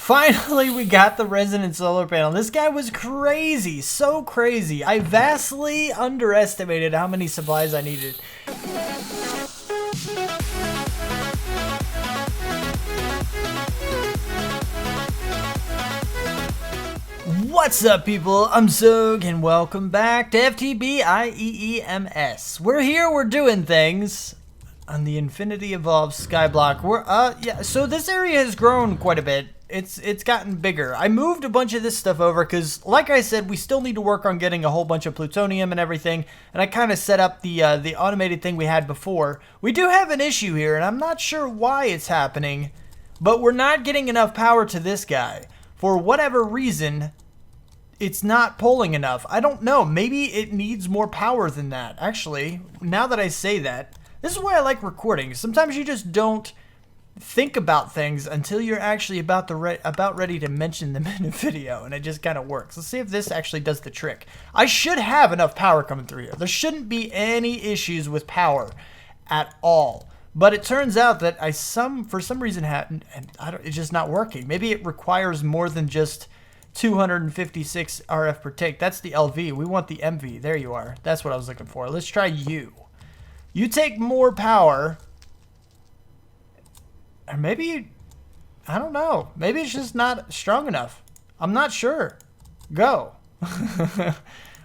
Finally, we got the resonant solar panel. This guy was crazy, so crazy. I vastly underestimated how many supplies I needed. What's up, people? I'm Xogue, and welcome back to FTB IEEMS. We're here, we're doing things on the Infinity Evolved Skyblock. Yeah, so this area has grown quite a bit. It's gotten bigger. I moved a bunch of this stuff over because, like I said, we still need to work on getting a whole bunch of plutonium and everything. And I kind of set up the automated thing we had before. We do have an issue here, and I'm not sure why it's happening, but we're not getting enough power to this guy. For whatever reason, it's not pulling enough. I don't know. Maybe it needs more power than that. Actually, now that I say that, this is why I like recording. Sometimes you just don't think about things until you're actually about ready to mention them in a video, and it just kind of works. Let's see if this actually does the trick. I should have enough power coming through here. There shouldn't be any issues with power at all. But it turns out that for some reason, it's just not working. Maybe it requires more than just 256 RF per tick. That's the LV. We want the MV. There you are. That's what I was looking for. Let's try you. You take more power. Or maybe, I don't know. Maybe it's just not strong enough. I'm not sure. Go.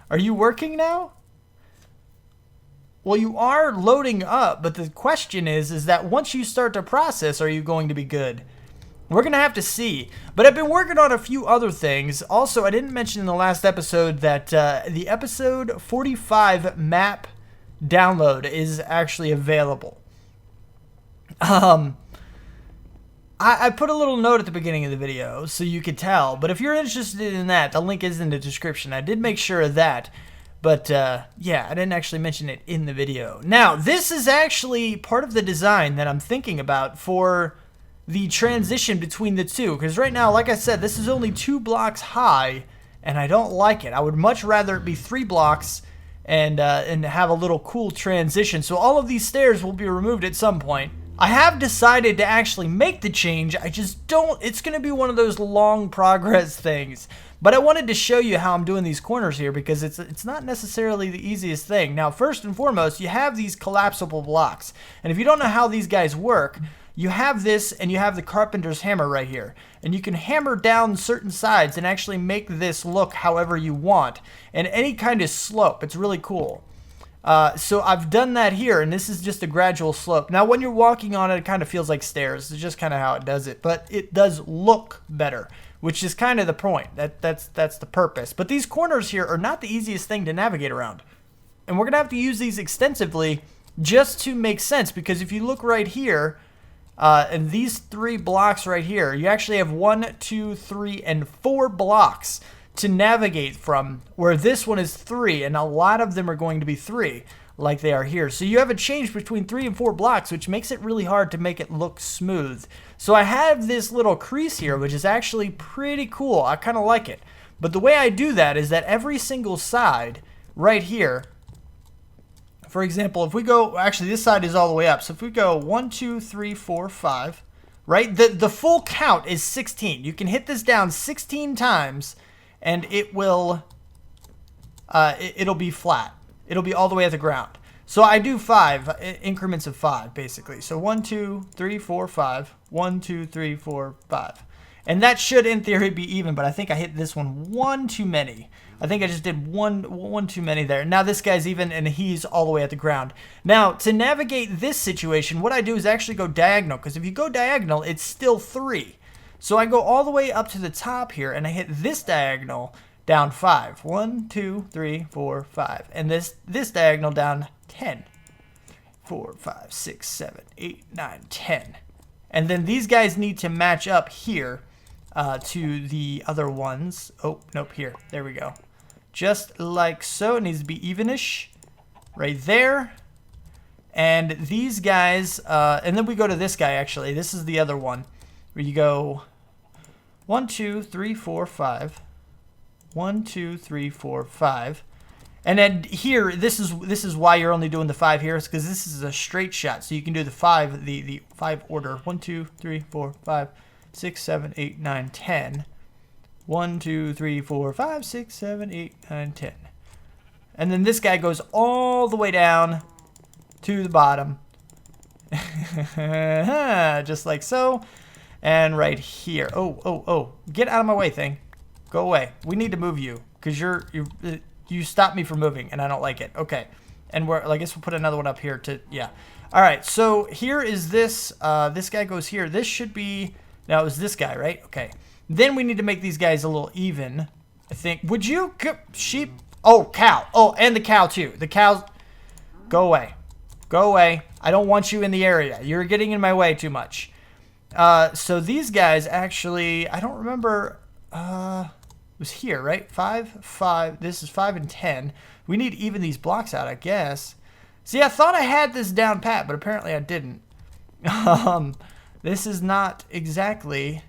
Are you working now? Well, you are loading up, but the question is that once you start to process, are you going to be good? We're going to have to see. But I've been working on a few other things. Also, I didn't mention in the last episode that the episode 45 map download is actually available. I put a little note at the beginning of the video so you could tell, but if you're interested in that, the link is in the description. I did make sure of that, but yeah, I didn't actually mention it in the video. Now, this is actually part of the design that I'm thinking about for the transition between the two, because right now, like I said, this is only 2 blocks high, and I don't like it. I would much rather it be 3 blocks and have a little cool transition. So all of these stairs will be removed at some point. I have decided to actually make the change. I just don't, it's going to be one of those long progress things. But I wanted to show you how I'm doing these corners here because it's not necessarily the easiest thing. Now, first and foremost, you have these collapsible blocks. And if you don't know how these guys work, you have this and you have the carpenter's hammer right here. And you can hammer down certain sides and actually make this look however you want. And any kind of slope. It's really cool. So I've done that here, and this is just a gradual slope. Now, when you're walking on it, it kind of feels like stairs. It's just kind of how it does it. But it does look better, which is kind of the point. That's the purpose. But these corners here are not the easiest thing to navigate around. And we're going to have to use these extensively just to make sense. Because if you look right here, and these 3 blocks right here, you actually have 1, 2, 3, and 4 blocks to navigate from, where this one is 3, and a lot of them are going to be 3 like they are here. So you have a change between 3 and 4 blocks, which makes it really hard to make it look smooth. So I have this little crease here, which is actually pretty cool. I kind of like it. But the way I do that is that every single side right here, for example, if we go, actually this side is all the way up. So if we go 1, 2, 3, 4, 5, right? The full count is 16. You can hit this down 16 times and it will, it'll be flat. It'll be all the way at the ground. So I do 5 increments of 5, basically. So 1, 2, 3, 4, 5. 1, 2, 3, 4, 5. And that should, in theory, be even, but I think I hit this one too many. I think I just did one too many there. Now this guy's even, and he's all the way at the ground. Now, to navigate this situation, what I do is actually go diagonal, because if you go diagonal, it's still 3. So I go all the way up to the top here, and I hit this diagonal down 5. 1, 2, 3, 4, 5. And this diagonal down 10. 4, 5, 6, 7, 8, 9, 10. And then these guys need to match up here to the other ones. Oh, nope, here. There we go. Just like so. It needs to be evenish right there. And these guys, and then we go to this guy, actually. This is the other one where you go 1, 2, 3, 4, 5. 1, 2, 3, 4, 5. And then here, this is why you're only doing the 5 here, is because this is a straight shot. So you can do the 5, the 5 order. 1, 2, 3, 4, 5, 6, 7, 8, 9, 10. 1, 2, 3, 4, 5, 6, 7, 8, 9, 10. And then this guy goes all the way down to the bottom. Just like so. And right here. Oh. Get out of my way, thing. Go away. We need to move you. Because you stopped me from moving, and I don't like it. Okay. And I guess we'll put another one up here to, yeah. All right, so here is this. This guy goes here. This should be, now it was this guy, right? Okay. Then we need to make these guys a little even, I think. Would you, sheep? Oh, cow. Oh, and the cow too. The cows, go away. Go away. I don't want you in the area. You're getting in my way too much. So these guys actually, I don't remember, it was here, right? 5, 5, this is 5 and 10. We need to even these blocks out, I guess. See, I thought I had this down pat, but apparently I didn't. This is not exactly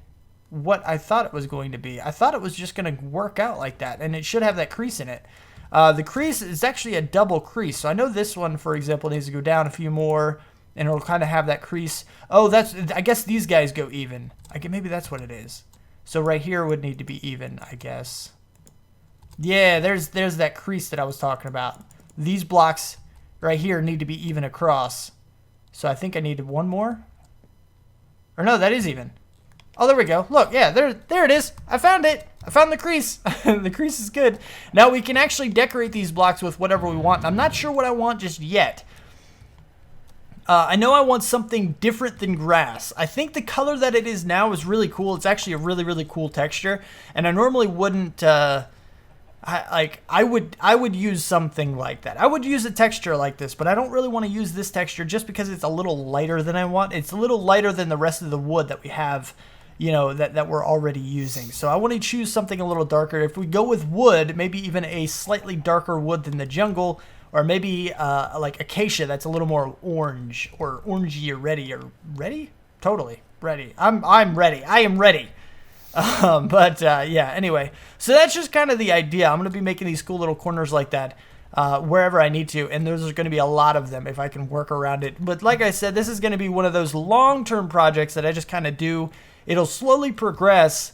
what I thought it was going to be. I thought it was just going to work out like that, and it should have that crease in it. The crease is actually a double crease, so I know this one, for example, needs to go down a few more, and it'll kind of have that crease. Oh, I guess these guys go even. Maybe that's what it is. So right here would need to be even, I guess. Yeah, there's that crease that I was talking about. These blocks right here need to be even across. So I think I needed one more. Or no, that is even. Oh, there we go. Look, yeah, there it is. I found it. I found the crease. The crease is good. Now we can actually decorate these blocks with whatever we want. I'm not sure what I want just yet. I know I want something different than grass. I think the color that it is now is really cool. It's actually a really, really cool texture. And I normally wouldn't, I would use something like that. I would use a texture like this, but I don't really want to use this texture just because it's a little lighter than I want. It's a little lighter than the rest of the wood that we have, you know, that we're already using. So I want to choose something a little darker. If we go with wood, maybe even a slightly darker wood than the jungle, or maybe like acacia that's a little more orange or orangey or ready? Totally ready. I'm ready. I am ready. Yeah, anyway, so that's just kind of the idea. I'm going to be making these cool little corners like that wherever I need to, and there's going to be a lot of them if I can work around it. But like I said, this is going to be one of those long-term projects that I just kind of do. It'll slowly progress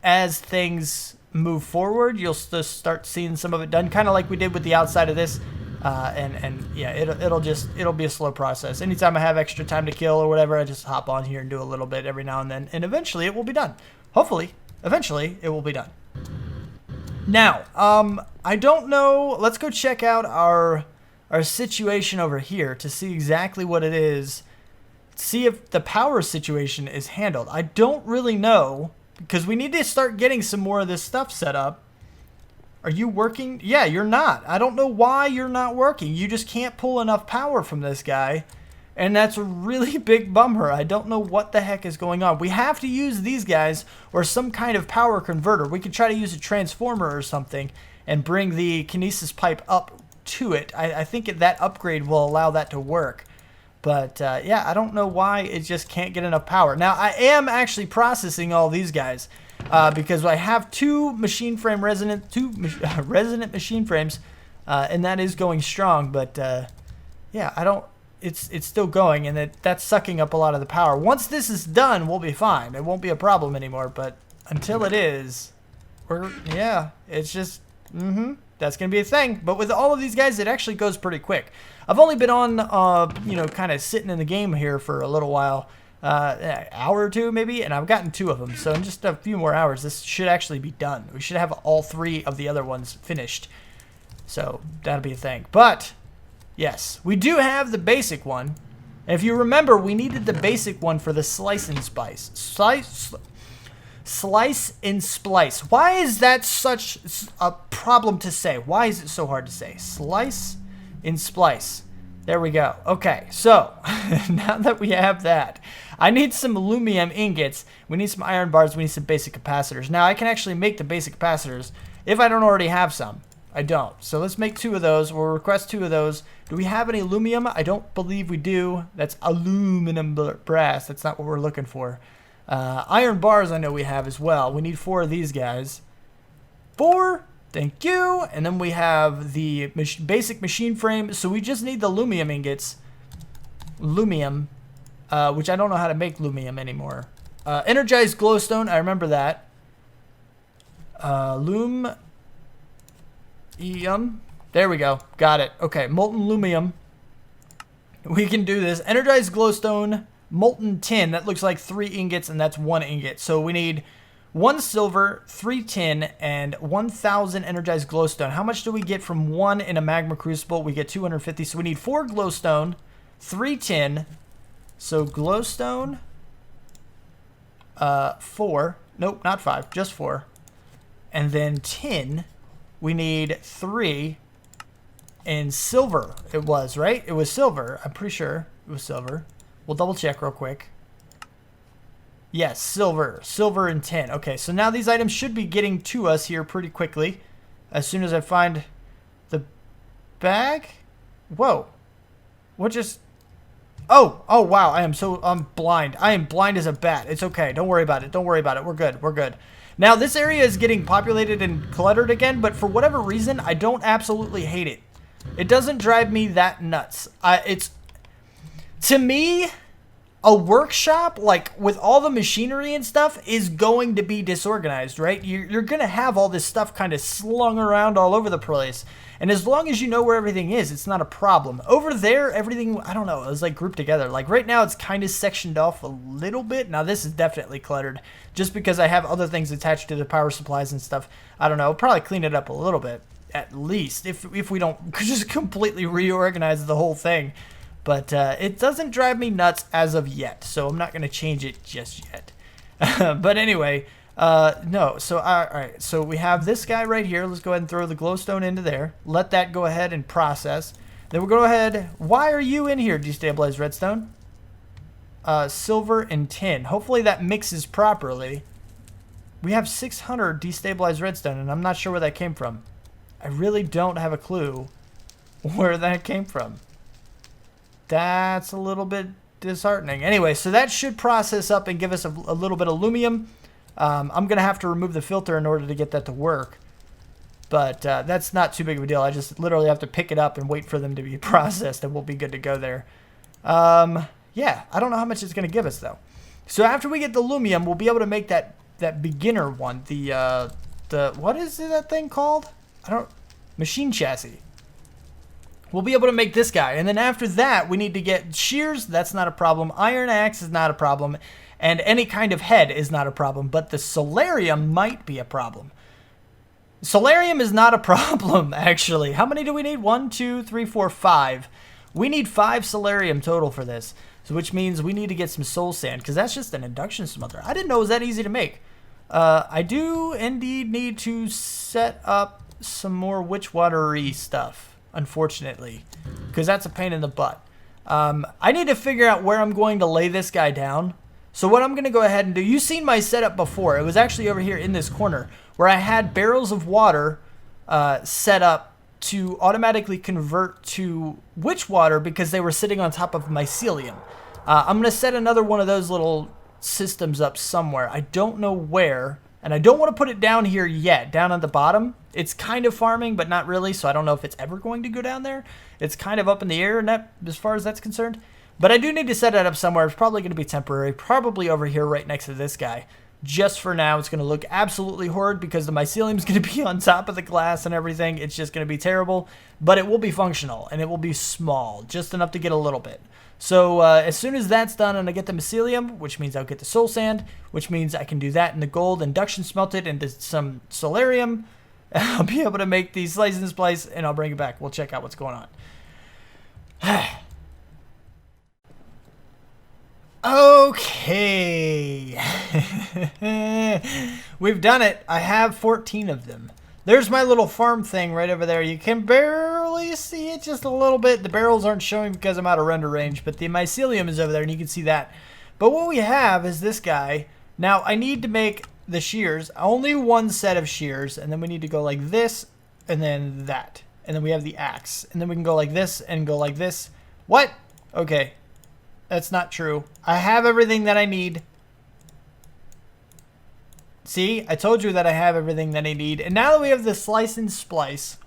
as things move forward. You'll just start seeing some of it done, kind of like we did with the outside of this. And yeah, it'll be a slow process. Anytime I have extra time to kill or whatever, I just hop on here and do a little bit every now and then, and eventually it will be done. Hopefully, eventually it will be done. Now, I don't know. Let's go check out our situation over here to see exactly what it is. See if the power situation is handled. I don't really know because we need to start getting some more of this stuff set up. Are you working? Yeah, you're not. I don't know why you're not working. You just can't pull enough power from this guy. And that's a really big bummer. I don't know what the heck is going on. We have to use these guys or some kind of power converter. We could try to use a transformer or something and bring the kinesis pipe up to it. I think that upgrade will allow that to work. But yeah, I don't know why it just can't get enough power. Now, I am actually processing all these guys. Because I have two resonant machine frames, and that is going strong. But yeah, it's still going, and that's sucking up a lot of the power. Once this is done, we'll be fine. It won't be a problem anymore. But until it is, it's just that's gonna be a thing. But with all of these guys, it actually goes pretty quick. I've only been on kind of sitting in the game here for a little while. An hour or two maybe, and I've gotten 2 of them, so in just a few more hours this should actually be done. We should have all 3 of the other ones finished, so that'll be a thing. But yes, we do have the basic one, and if you remember, we needed the basic one for the slice and splice. Slice and splice. Why is that such a problem to say? Why is it so hard to say? Slice and splice. There we go. Okay, so now that we have that, I need some aluminum ingots. We need some iron bars. We need some basic capacitors. Now, I can actually make the basic capacitors if I don't already have some. I don't. So let's make 2 of those. We'll request 2 of those. Do we have any aluminum? I don't believe we do. That's aluminum brass. That's not what we're looking for. Iron bars I know we have as well. We need 4 of these guys. 4. Thank you. And then we have the basic machine frame. So we just need the lumium ingots. Lumium. Which I don't know how to make lumium anymore. Energized glowstone. I remember that. Lumium. There we go. Got it. Okay, molten lumium. We can do this. Energized glowstone, molten tin. That looks like 3 ingots, and that's 1 ingot. So we need 1 silver, 3 tin, and 1,000 energized glowstone. How much do we get from 1 in a magma crucible? We get 250. So we need 4 glowstone, 3 tin. So glowstone, 4. Nope, not 5, just 4. And then tin, we need 3. And silver, it was, right? It was silver. I'm pretty sure it was silver. We'll double check real quick. Yes, silver. Silver and tin. Okay, so now these items should be getting to us here pretty quickly. As soon as I find the bag. Whoa. What just... Oh, wow. I'm blind. I am blind as a bat. It's okay. Don't worry about it. Don't worry about it. We're good. We're good. Now, this area is getting populated and cluttered again, but for whatever reason, I don't absolutely hate it. It doesn't drive me that nuts. To me, a workshop, like with all the machinery and stuff, is going to be disorganized, right? You're going to have all this stuff kind of slung around all over the place. And as long as you know where everything is, it's not a problem. Over there, everything, I don't know, is like grouped together. Like right now, it's kind of sectioned off a little bit. Now, this is definitely cluttered just because I have other things attached to the power supplies and stuff. I don't know. I'll probably clean it up a little bit, at least, if we don't just completely reorganize the whole thing. But it doesn't drive me nuts as of yet, so I'm not going to change it just yet. But anyway, no. So, all right. So we have this guy right here. Let's go ahead and throw the glowstone into there. Let that go ahead and process. Then we'll go ahead. Why are you in here, destabilized redstone? Silver and tin. Hopefully that mixes properly. We have 600 destabilized redstone, and I'm not sure where that came from. I really don't have a clue where that came from. That's a little bit disheartening. Anyway, so that should process up and give us a little bit of lumium. I'm going to have to remove the filter in order to get that to work. But that's not too big of a deal. I just literally have to pick it up and wait for them to be processed, and we'll be good to go there. Yeah, I don't know how much it's going to give us, though. So after we get the lumium, we'll be able to make that beginner one. The what is that thing called? Machine chassis. We'll be able to make this guy. And then after that, we need to get shears. That's not a problem. Iron axe is not a problem. And any kind of head is not a problem. But the solarium might be a problem. Solarium is not a problem, actually. How many do we need? 1, 2, 3, 4, 5. We need 5 solarium total for this. So which means we need to get some soul sand, because that's just an induction smelter. I didn't know it was that easy to make. I do indeed need to set up some more witchwatery stuff. Unfortunately, because that's a pain in the butt. I need to figure out where I'm going to lay this guy down. So what I'm going to go ahead and do, you've seen my setup before. It was actually over here in this corner where I had barrels of water set up to automatically convert to witch water because they were sitting on top of mycelium. I'm going to set another one of those little systems up somewhere. I don't know where. And I don't want to put it down here yet, down at the bottom. It's kind of farming, but not really, so I don't know if it's ever going to go down there. It's kind of up in the air as far as that's concerned. But I do need to set it up somewhere. It's probably going to be temporary, probably over here right next to this guy. Just for now, it's going to look absolutely horrid because the mycelium is going to be on top of the glass and everything. It's just going to be terrible, but it will be functional, and it will be small, just enough to get a little bit. So as soon as that's done and I get the mycelium, which means I'll get the soul sand, which means I can do that in the gold, induction smelt it into some solarium, I'll be able to make these slice and splice, and I'll bring it back. We'll check out what's going on. Okay. We've done it. I have 14 of them. There's my little farm thing right over there. You can barely see it just a little bit. The barrels aren't showing because I'm out of render range, but the mycelium is over there, and you can see that. But what we have is this guy. Now, I need to make the shears. Only one set of shears, and then we need to go like this, and then that. And then we have the axe. And then we can go like this and go like this. What? Okay. That's not true. I have everything that I need. See, I told you that I have everything that I need. And now that we have the slice and splice,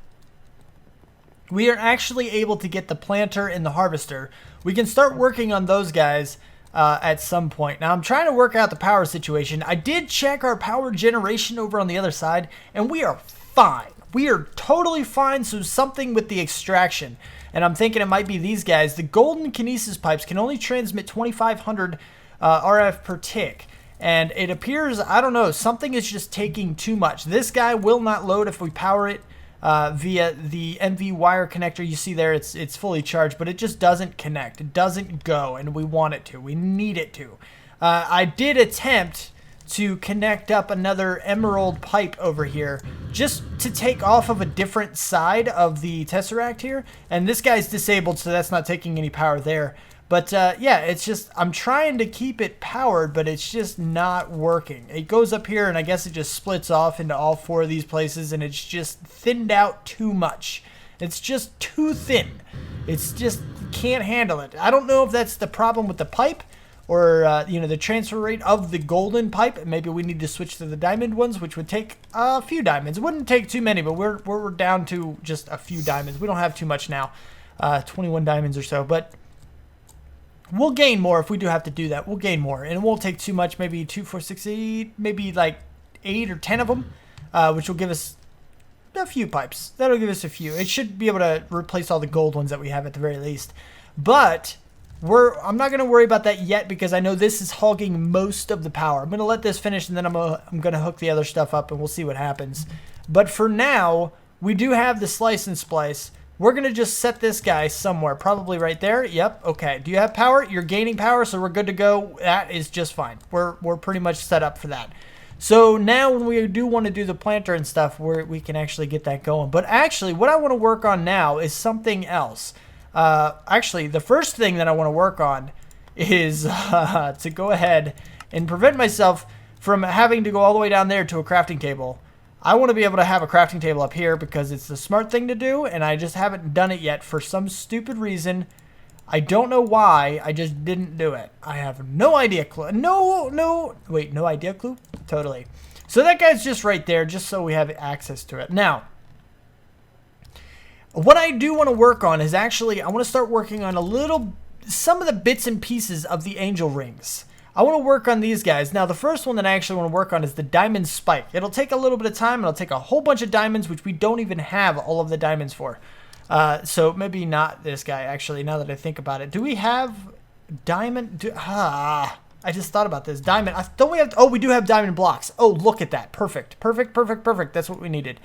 we are actually able to get the planter and the harvester. We can start working on those guys at some point. Now I'm trying to work out the power situation. I did check our power generation over on the other side, and we are fine. We are totally fine. So something with the extraction, and I'm thinking it might be these guys. The golden kinesis pipes can only transmit 2,500 RF per tick. And it appears, I don't know, something is just taking too much. This guy will not load if we power it via the MV wire connector. You see there, it's fully charged, but it just doesn't connect. It doesn't go, and we want it to. We need it to. I did attempt to connect up another emerald pipe over here just to take off of a different side of the Tesseract here. And this guy's disabled, so that's not taking any power there. But yeah, it's just, I'm trying to keep it powered, but it's just not working. It goes up here, and I guess it just splits off into all 4 of these places, and it's just thinned out too much. It's just too thin. It's just, can't handle it. I don't know if that's the problem with the pipe, or you know, the transfer rate of the golden pipe. Maybe we need to switch to the diamond ones, which would take a few diamonds. It wouldn't take too many, but we're down to just a few diamonds. We don't have too much now, 21 diamonds or so, but we'll gain more if we do have to do that. We'll gain more, and it won't take too much. Maybe 2, 4, 6, 8, maybe like 8 or 10 of them, which will give us a few pipes. That'll give us a few. It should be able to replace all the gold ones that we have at the very least. But I'm not going to worry about that yet, because I know this is hogging most of the power. I'm going to let this finish, and then I'm going to hook the other stuff up, and we'll see what happens. But for now, we do have the slice and splice. We're going to just set this guy somewhere, probably right there. Yep, okay. Do you have power? You're gaining power, so we're good to go. That is just fine. We're pretty much set up for that. So now when we do want to do the planter and stuff, we can actually get that going. But actually, what I want to work on now is something else. Actually, the first thing that I want to work on is to go ahead and prevent myself from having to go all the way down there to a crafting table. I want to be able to have a crafting table up here because it's the smart thing to do, and I just haven't done it yet for some stupid reason. I don't know why. I just didn't do it. I have no idea clue. No idea clue? Totally. So that guy's just right there, just so we have access to it. Now, what I do want to work on is actually, I want to start working on some of the bits and pieces of the angel rings. I want to work on these guys. Now, the first one that I actually want to work on is the diamond spike. It'll take a little bit of time. It'll take a whole bunch of diamonds, which we don't even have all of the diamonds for. So maybe not this guy, actually, now that I think about it. Do we have diamond? I just thought about this. Diamond. Don't we have? Oh, we do have diamond blocks. Oh, look at that. Perfect. Perfect, perfect, perfect. That's what we needed.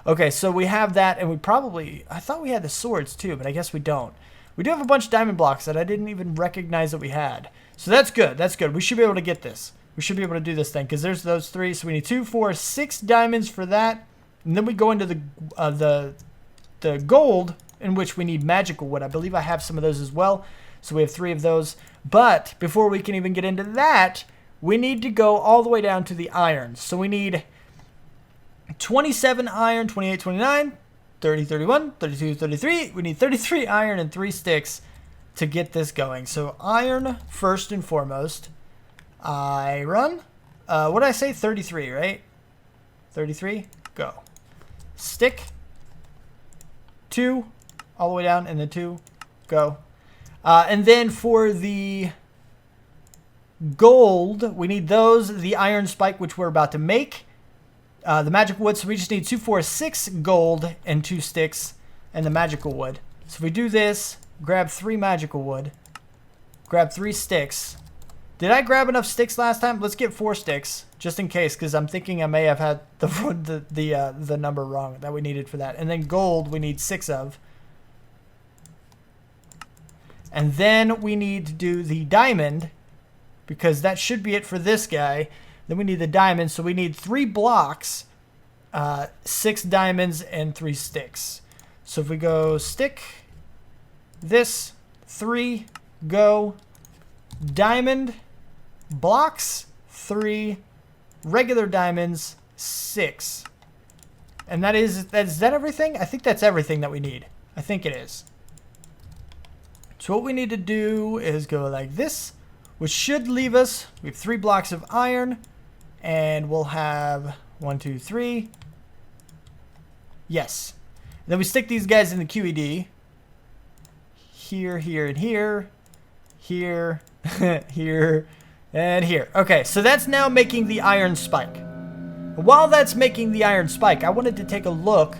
Okay, so we have that, and we probably, I thought we had the swords too, but I guess we don't. We do have a bunch of diamond blocks that I didn't even recognize that we had. So that's good. That's good. We should be able to get this. We should be able to do this thing, because there's those 3. So we need 2, 4, 6 diamonds for that. And then we go into the gold, in which we need magical wood. I believe I have some of those as well. So we have 3 of those. But before we can even get into that, we need to go all the way down to the iron. So we need 27 iron, 28, 29, 30, 31, 32, 33. We need 33 iron and 3 sticks to get this going. So iron first and foremost. Iron. What did I say? 33, right? 33. Go. Stick. 2. All the way down, and then 2. Go. And then for the gold, we need those. The iron spike, which we're about to make. The magical wood, so we just need 2, 4, 6 gold and 2 sticks and the magical wood. So if we do this, grab 3 magical wood, grab 3 sticks. Did I grab enough sticks last time? Let's get 4 sticks, just in case, because I'm thinking I may have had the number wrong that we needed for that. And then gold, we need 6 of. And then we need to do the diamond, because that should be it for this guy. Then we need the diamond, so we need 3 blocks, 6 diamonds, and 3 sticks. So if we go stick, this, 3, go, diamond, blocks, 3, regular diamonds, 6. And is that everything? I think that's everything that we need. I think it is. So what we need to do is go like this, which should leave us, we have 3 blocks of iron, and we'll have 1, 2, 3. Yes. And then we stick these guys in the QED. Here, here, and here. Here, here, and here. Okay, so that's now making the iron spike. While that's making the iron spike, I wanted to take a look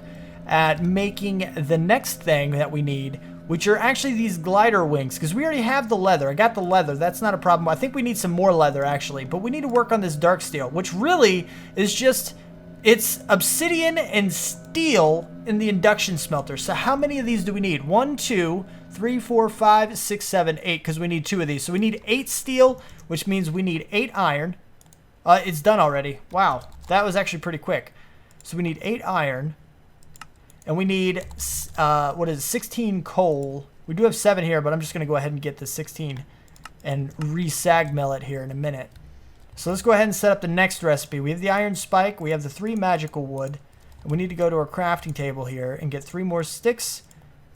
at making the next thing that we need, which are actually these glider wings, because we already have the leather. I got the leather. That's not a problem. I think we need some more leather, actually, but we need to work on this dark steel, which really is just, it's obsidian and steel in the induction smelter. So how many of these do we need? 1, 2, 3, 4, 5, 6, 7, 8, because we need 2 of these. So we need 8 steel, which means we need 8 iron. It's done already. Wow, that was actually pretty quick. So we need 8 iron. And we need, 16 coal. We do have 7 here, but I'm just going to go ahead and get the 16 and re-sag mill it here in a minute. So let's go ahead and set up the next recipe. We have the iron spike. We have the 3 magical wood. And we need to go to our crafting table here and get 3 more sticks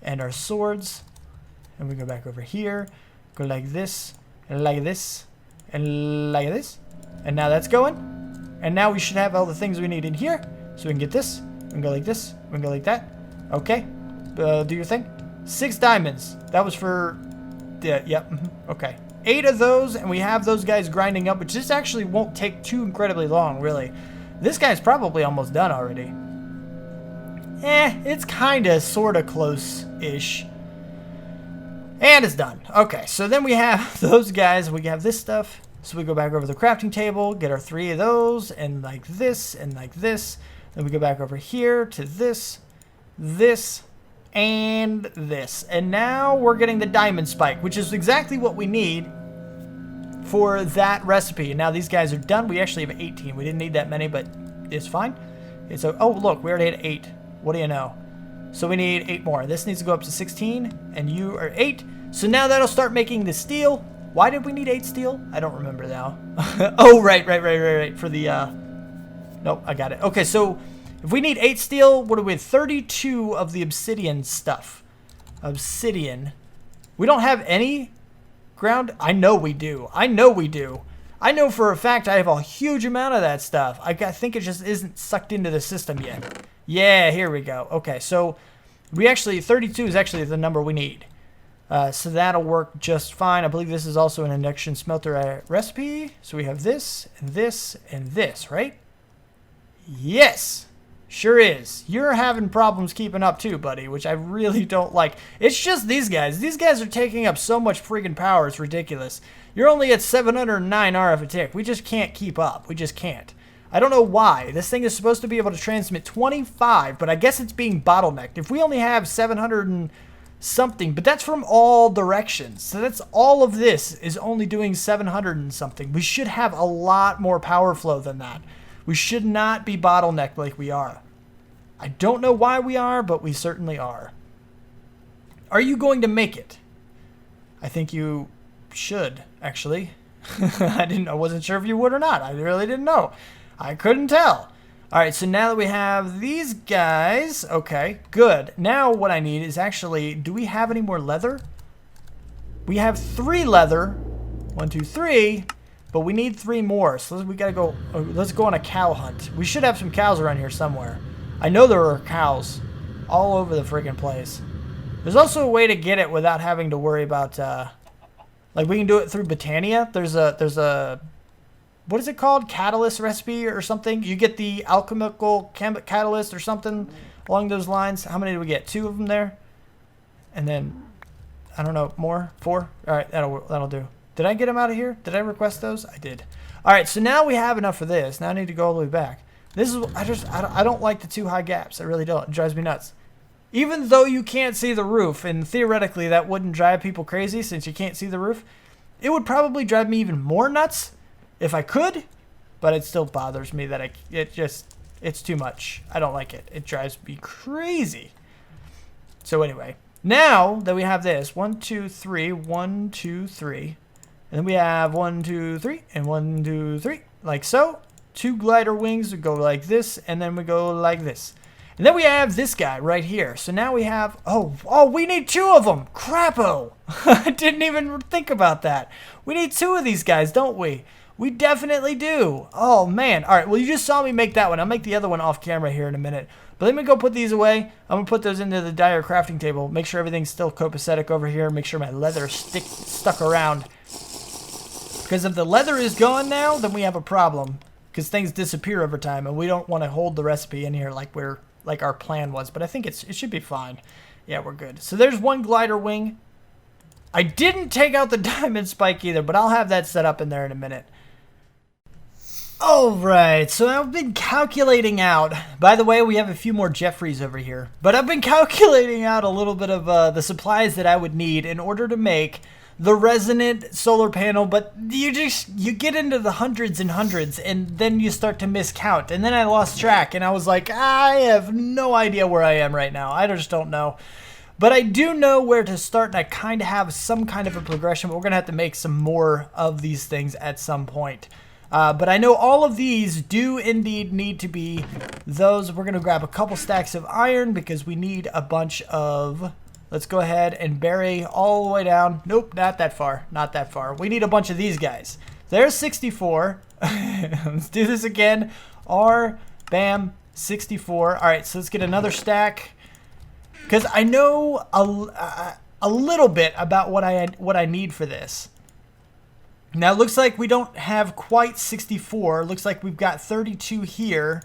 and our swords. And we go back over here. Go like this, and like this, and like this. And now that's going. And now we should have all the things we need in here. So we can get this. We can go like this. We can go like that. Okay. Do your thing. 6 diamonds. That was for... yep. Okay. 8 of those, and we have those guys grinding up, which this actually won't take too incredibly long, really. This guy's probably almost done already. It's kind of, sort of close-ish. And it's done. Okay, so then we have those guys. We have this stuff. So we go back over the crafting table, get our 3 of those, and like this, and like this. Then we go back over here to this, this, and this. And now we're getting the diamond spike, which is exactly what we need for that recipe. And now these guys are done. We actually have 18. We didn't need that many, but it's fine. It's a, oh, look, we already had 8. What do you know? So we need 8 more. This needs to go up to 16, and you are 8. So now that'll start making the steel. Why did we need 8 steel? I don't remember now. Oh, right. For the, nope, I got it. Okay, so if we need 8 steel, what are we? 32 of the obsidian stuff. Obsidian. We don't have any ground. I know we do. I know for a fact I have a huge amount of that stuff. I think it just isn't sucked into the system yet. Yeah, here we go. Okay, so we actually, 32 is actually the number we need. So that'll work just fine. I believe this is also an induction smelter recipe. So we have this, and this, and this, right? Yes, sure is. You're having problems keeping up too, buddy, which I really don't like. It's just these guys. These guys are taking up so much freaking power. It's ridiculous. You're only at 709 RF a tick. We just can't keep up. We just can't. I don't know why. This thing is supposed to be able to transmit 25, but I guess it's being bottlenecked. If we only have 700 and something, but that's from all directions. So that's all of this is only doing 700 and something. We should have a lot more power flow than that. We should not be bottlenecked like we are. I don't know why we are, but we certainly are. Are you going to make it? I think you should, actually. I wasn't sure if you would or not. I really didn't know. I couldn't tell. All right, so now that we have these guys, okay, good. Now what I need is actually, do we have any more leather? We have 3 leather. 1, 2, 3. But we need 3 more, so we gotta go. Let's go on a cow hunt. We should have some cows around here somewhere. I know there are cows all over the friggin' place. There's also a way to get it without having to worry about, like we can do it through Botania. There's a, what is it called? Catalyst recipe or something? You get the alchemical catalyst or something along those lines. How many do we get? 2 of them there, and then I don't know, more 4. All right, that'll do. Did I get them out of here? Did I request those? I did. All right, so now we have enough for this. Now I need to go all the way back. This is, I don't like the 2 high gaps. I really don't. It drives me nuts. Even though you can't see the roof, and theoretically that wouldn't drive people crazy since you can't see the roof, it would probably drive me even more nuts if I could, but it still bothers me that it's too much. I don't like it. It drives me crazy. So anyway, now that we have this, 1, 2, 3, 1, 2, 3. And then we have 1, 2, 3, and 1, 2, 3, like so. 2 glider wings would go like this, and then we go like this. And then we have this guy right here. So now we have, oh, we need 2 of them. Crapo. I didn't even think about that. We need 2 of these guys, don't we? We definitely do. Oh, man. All right, well, you just saw me make that one. I'll make the other one off camera here in a minute. But let me go put these away. I'm going to put those into the dire crafting table. Make sure everything's still copacetic over here. Make sure my leather stuck around. Because if the leather is gone now, then we have a problem. Because things disappear over time, and we don't want to hold the recipe in here like our plan was. But I think it should be fine. Yeah, we're good. So there's one glider wing. I didn't take out the diamond spike either, but I'll have that set up in there in a minute. Alright, so I've been calculating out. By the way, we have a few more Jeffreys over here. But I've been calculating out a little bit of the supplies that I would need in order to make the resonant solar panel, but you get into the hundreds and hundreds, and then you start to miscount, and then I lost track, and I was like, I have no idea where I am right now. I just don't know. But I do know where to start, and I kind of have some kind of a progression, but we're going to have to make some more of these things at some point. But I know all of these do indeed need to be those. We're going to grab a couple stacks of iron because we need a bunch of... Let's go ahead and bury all the way down. Nope, not that far. Not that far. We need a bunch of these guys. There's 64. Let's do this again. R, bam, 64. All right, so let's get another stack. Because I know a little bit about what I need for this. Now, it looks like we don't have quite 64. It looks like we've got 32 here.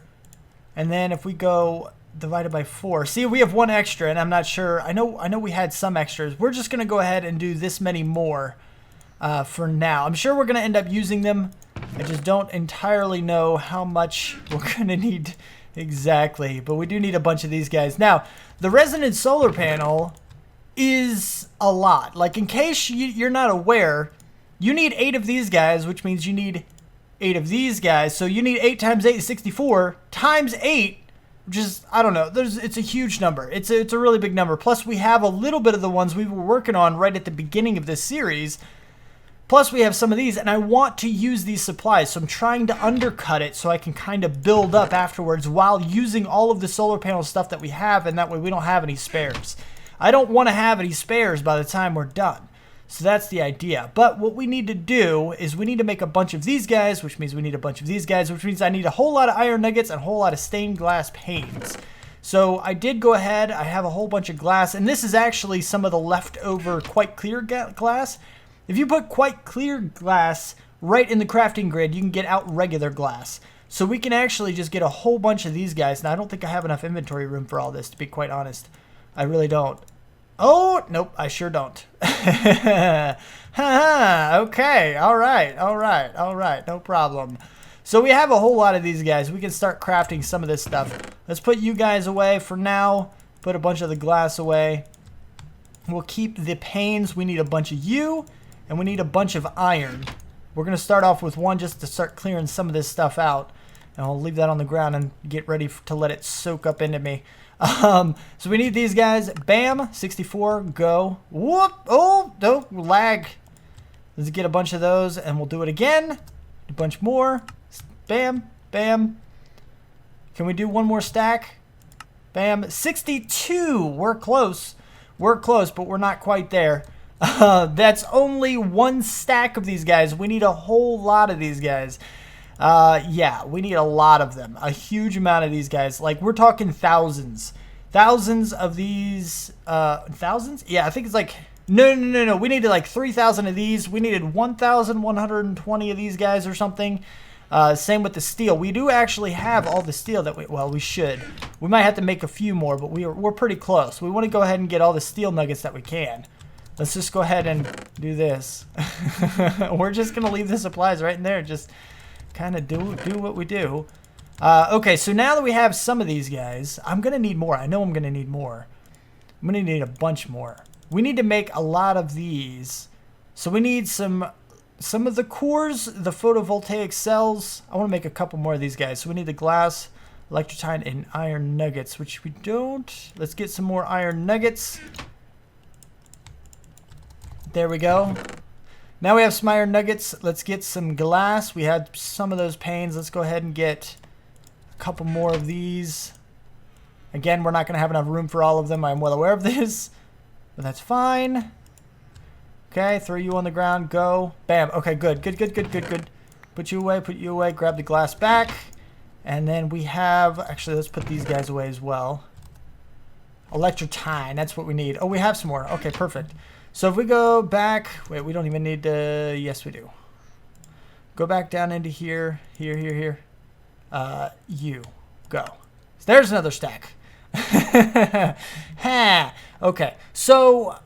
And then if we go... divided by 4. See, we have one extra, and I'm not sure. I know we had some extras. We're just going to go ahead and do this many more for now. I'm sure we're going to end up using them. I just don't entirely know how much we're going to need exactly. But we do need a bunch of these guys. Now, the resonant solar panel is a lot. Like, in case you're not aware, you need 8 of these guys, which means you need 8 of these guys. So you need 8 times 8 is 64 times 8. Just, I don't know, it's a huge number. It's a really big number. Plus, we have a little bit of the ones we were working on right at the beginning of this series. Plus, we have some of these, and I want to use these supplies, so I'm trying to undercut it so I can kind of build up afterwards while using all of the solar panel stuff that we have, and that way we don't have any spares. I don't want to have any spares by the time we're done. So that's the idea. But what we need to do is we need to make a bunch of these guys, which means we need a bunch of these guys, which means I need a whole lot of iron nuggets and a whole lot of stained glass panes. So I did go ahead. I have a whole bunch of glass, and this is actually some of the leftover quite clear glass. If you put quite clear glass right in the crafting grid, you can get out regular glass. So we can actually just get a whole bunch of these guys. Now, I don't think I have enough inventory room for all this, to be quite honest. I really don't. Oh, nope, I sure don't. Okay, all right, no problem. So we have a whole lot of these guys. We can start crafting some of this stuff. Let's put you guys away for now. Put a bunch of the glass away. We'll keep the panes. We need a bunch of you, and we need a bunch of iron. We're going to start off with one just to start clearing some of this stuff out. And I'll leave that on the ground and get ready to let it soak up into me. So we need these guys. Bam, 64, go. Whoop, oh, no, lag. Let's get a bunch of those, and we'll do it again. A bunch more. Bam, bam. Can we do one more stack? Bam, 62. We're close. We're close, but we're not quite there. That's only one stack of these guys. We need a whole lot of these guys. Yeah, we need a lot of them. A huge amount of these guys. Like, we're talking thousands. Thousands of these. Thousands? Yeah, I think it's like... No. We needed like 3,000 of these. We needed 1,120 of these guys or something. Same with the steel. We do actually have all the steel that we should. We might have to make a few more, but we're pretty close. We want to go ahead and get all the steel nuggets that we can. Let's just go ahead and do this. We're just going to leave the supplies right in there. Just... kind of do what we do. Okay, so now that we have some of these guys, I'm going to need more. I know I'm going to need more. I'm going to need a bunch more. We need to make a lot of these. So we need some of the cores, the photovoltaic cells. I want to make a couple more of these guys. So we need the glass, electrotine, and iron nuggets, which we don't. Let's get some more iron nuggets. There we go. Now we have some iron nuggets. Let's get some glass. We had some of those panes. Let's go ahead and get a couple more of these. Again, we're not going to have enough room for all of them. I'm well aware of this, but that's fine. Okay, throw you on the ground. Go. Bam. Okay, good. Put you away. Grab the glass back. And then we have... Actually, let's put these guys away as well. Electrotine. That's what we need. Oh, we have some more. Okay, perfect. So if we go back, wait, we don't even need to, yes we do. Go back down into here. Here. You. Go. There's another stack. Ha! Okay. So,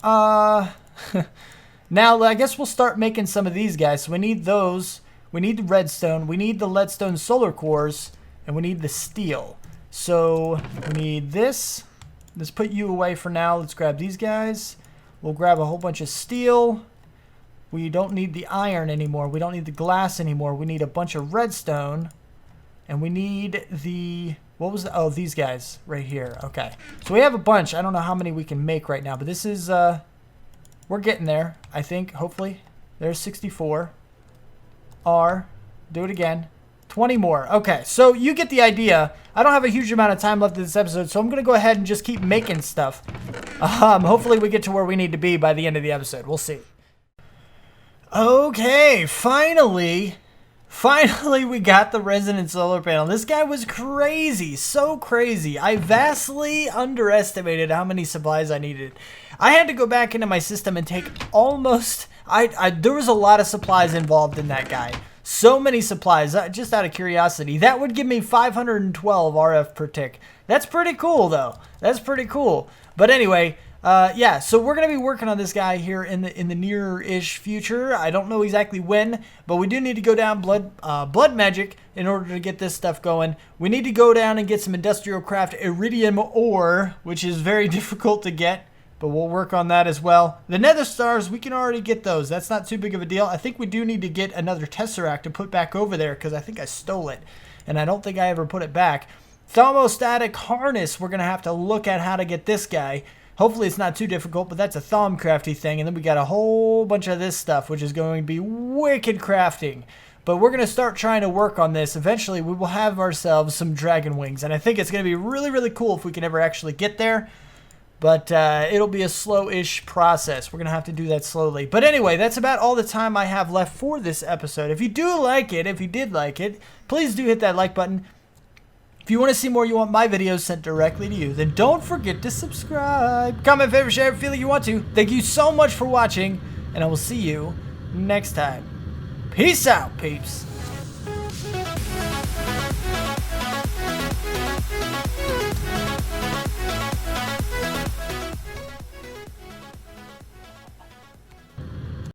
now I guess we'll start making some of these guys. So we need those. We need the redstone. We need the leadstone solar cores. And we need the steel. So we need this. Let's put you away for now. Let's grab these guys. We'll grab a whole bunch of steel. We don't need the iron anymore. We don't need the glass anymore. We need a bunch of redstone. And we need the... What was the... Oh, these guys right here. Okay. So we have a bunch. I don't know how many we can make right now. But this is... We're getting there, I think. Hopefully. There's 64. R. Do it again. 20 more. Okay, so you get the idea. I don't have a huge amount of time left in this episode, so I'm going to go ahead and just keep making stuff. Hopefully we get to where we need to be by the end of the episode. We'll see. Okay, finally we got the resonant solar panel. This guy was crazy, so crazy. I vastly underestimated how many supplies I needed. I had to go back into my system and take almost... there was a lot of supplies involved in that guy. So many supplies, just out of curiosity. That would give me 512 RF per tick. That's pretty cool, though. That's pretty cool. But anyway, yeah, so we're going to be working on this guy here in the near-ish future. I don't know exactly when, but we do need to go down blood magic in order to get this stuff going. We need to go down and get some industrial craft iridium ore, which is very difficult to get. But we'll work on that as well. The nether stars, we can already get those. That's not too big of a deal. I think we do need to get another tesseract to put back over there because I think I stole it. And I don't think I ever put it back. Thermostatic harness, we're going to have to look at how to get this guy. Hopefully it's not too difficult, but that's a Thaumcrafty thing. And then we got a whole bunch of this stuff, which is going to be wicked crafting. But we're going to start trying to work on this. Eventually, we will have ourselves some dragon wings. And I think it's going to be really, really cool if we can ever actually get there. But it'll be a slow-ish process. We're going to have to do that slowly. But anyway, that's about all the time I have left for this episode. If you do like it, if you did like it, please do hit that like button. If you want to see more, you want my videos sent directly to you, then don't forget to subscribe. Comment, favorite, share, feel that you want to. Thank you so much for watching, and I will see you next time. Peace out, peeps.